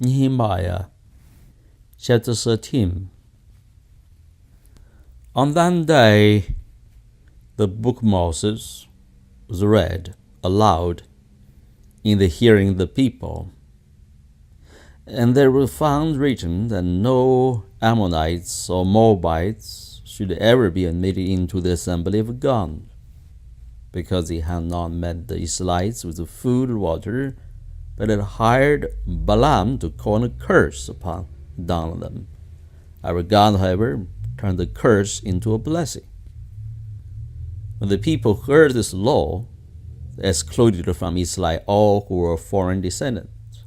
Nehemiah chapter 13. On that day, the book of Moses was read aloud in the hearing of the people. And there was found written that no Ammonites or Moabites should ever be admitted into the assembly of God, because he had not met the Israelites with food or water, but had hired Balaam to call a curse down on them. Our God, however, turned the curse into a blessing. When the people heard this law, they excluded from Israel all who were foreign descendants.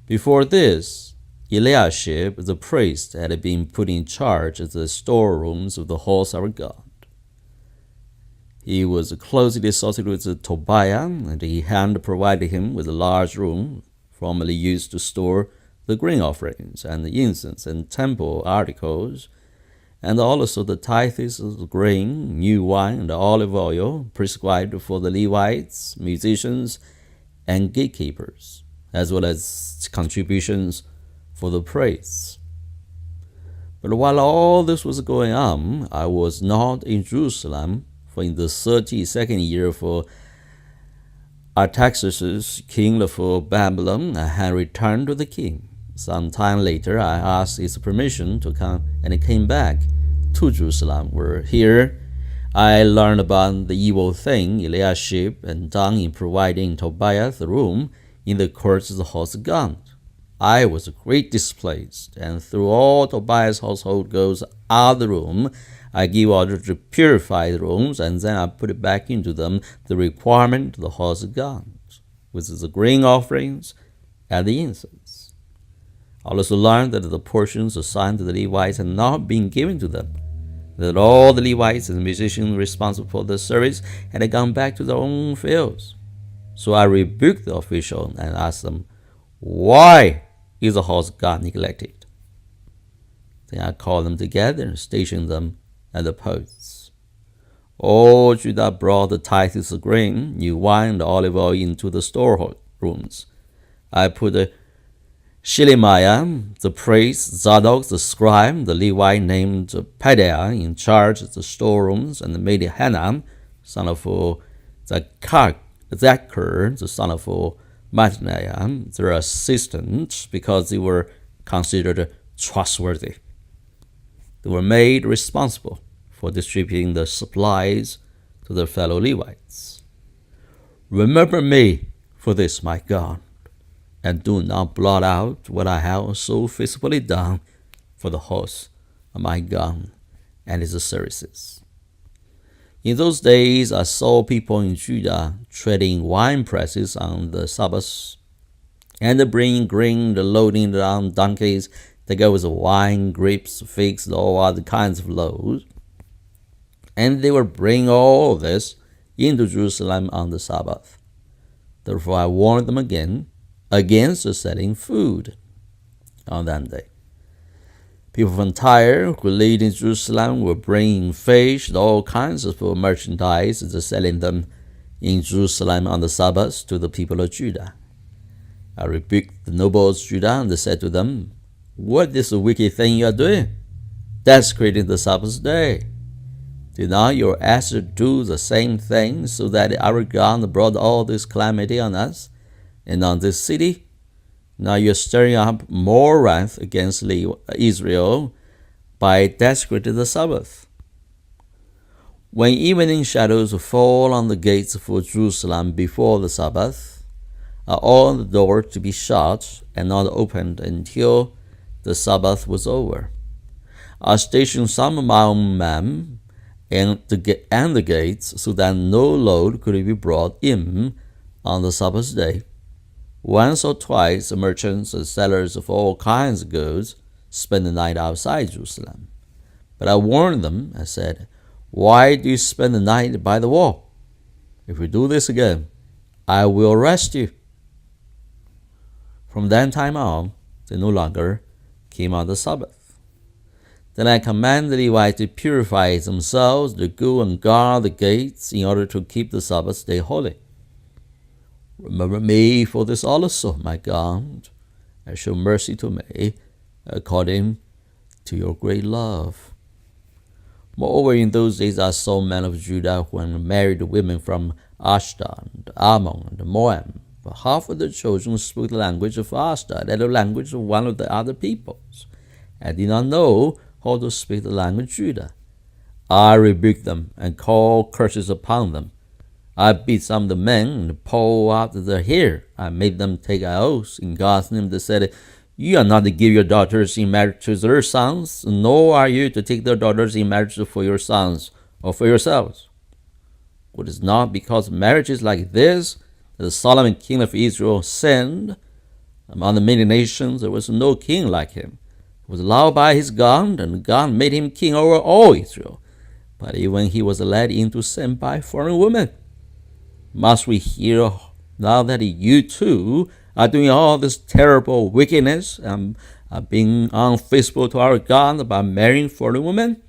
Before this, Eliashib, the priest, had been put in charge of the storerooms of the house of our God. He was closely associated with Tobiah, and he had provided him with a large room formerly used to store the grain offerings and the incense and temple articles, and also the tithes of grain, new wine, and olive oil prescribed for the Levites, musicians, and gatekeepers, as well as contributions for the priests. But while all this was going on, I was not in Jerusalem, for in the 32nd year of Artaxerxes, king of Babylon, I had returned to the king. Some time later, I asked his permission to come, and he came back to Jerusalem, where here I learned about the evil thing Eliashib had done in providing Tobiah the room in the courts of the house of God. I was greatly displeased, and threw all Tobiah's household goods out of the room. I gave order to purify the rooms, and then I put it back into them the requirement of the house of God, which is the grain offerings and the incense. I also learned that the portions assigned to the Levites had not been given to them, that all the Levites and the musicians responsible for the service had gone back to their own fields. So I rebuked the official and asked them, "Why is the house of God neglected?" Then I called them together and stationed them at the posts. All Judah brought the tithes of grain, new wine, and olive oil into the storerooms. I put Shelemiah, the priest, Zadok, the scribe, the Levite named Pedaiah in charge of the storerooms, and made Hanan, son of Zachar, the son of Mattaniah, their assistants, because they were considered trustworthy. They were made responsible for distributing the supplies to their fellow Levites. Remember me for this, my God, and do not blot out what I have so faithfully done for the house of my God and his services. In those days, I saw people in Judah treading wine presses on the Sabbaths, and bringing grain, loading it on donkeys that go with wine, grapes, figs, and all other kinds of loads. And they would bring all this into Jerusalem on the Sabbath. Therefore I warned them against selling food on that day. People from Tyre who lived in Jerusalem were bringing fish and all kinds of merchandise and selling them in Jerusalem on the Sabbath to the people of Judah. I rebuked the nobles of Judah and said to them, "What is the wicked thing you are doing, desecrating the Sabbath day? Did not your ancestors do the same thing, so that our God brought all this calamity on us and on this city? Now you are stirring up more wrath against Israel by desecrating the Sabbath." When evening shadows fall on the gates of Jerusalem before the Sabbath, are all the doors to be shut and not opened until the Sabbath was over. I stationed some of my own men and the gates, so that no load could be brought in on the Sabbath day. Once or twice, the merchants and sellers of all kinds of goods spent the night outside Jerusalem. But I warned them. I said, "Why do you spend the night by the wall? If you do this again, I will arrest you." From that time on, they no longer came on the Sabbath. Then I commanded the Levites to purify themselves, to go and guard the gates in order to keep the Sabbath day holy. Remember me for this also, my God, and show mercy to me, according to your great love. Moreover, in those days I saw men of Judah when married women from Ashdod, Ammon, and Moab. But half of the children spoke the language of Ashdod, and the language of one of the other peoples, and did not know how to speak the language of Judah. I rebuked them and called curses upon them. I beat some of the men and pulled out their hair. I made them take an oath in God's name that said, "You are not to give your daughters in marriage to their sons, nor are you to take their daughters in marriage for your sons or for yourselves." It is not because marriages like this that Solomon, king of Israel, sinned. Among the many nations there was no king like him. He was loved by his God, and God made him king over all Israel. But even he was led into sin by foreign women. Must we hear now that you too are doing all this terrible wickedness and are being unfaithful to our God by marrying foreign women?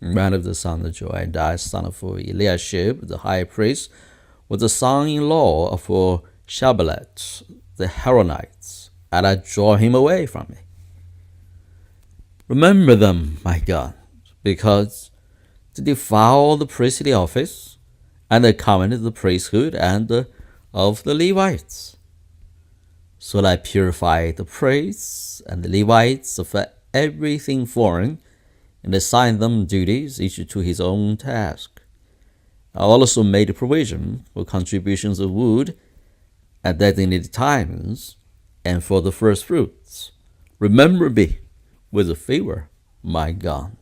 One of the sons of Joiada, son of Eliashib, the high priest, was the son-in-law of Shabbalat, the Haronites, and I draw him away from me. Remember them, my God, because to defile the priestly office and the covenant of the priesthood and of the Levites. So I purify the priests and the Levites of everything foreign, and assign them duties, each to his own task. I also made provision for contributions of wood at designated times and for the first fruits. Remember me with a favor, my God.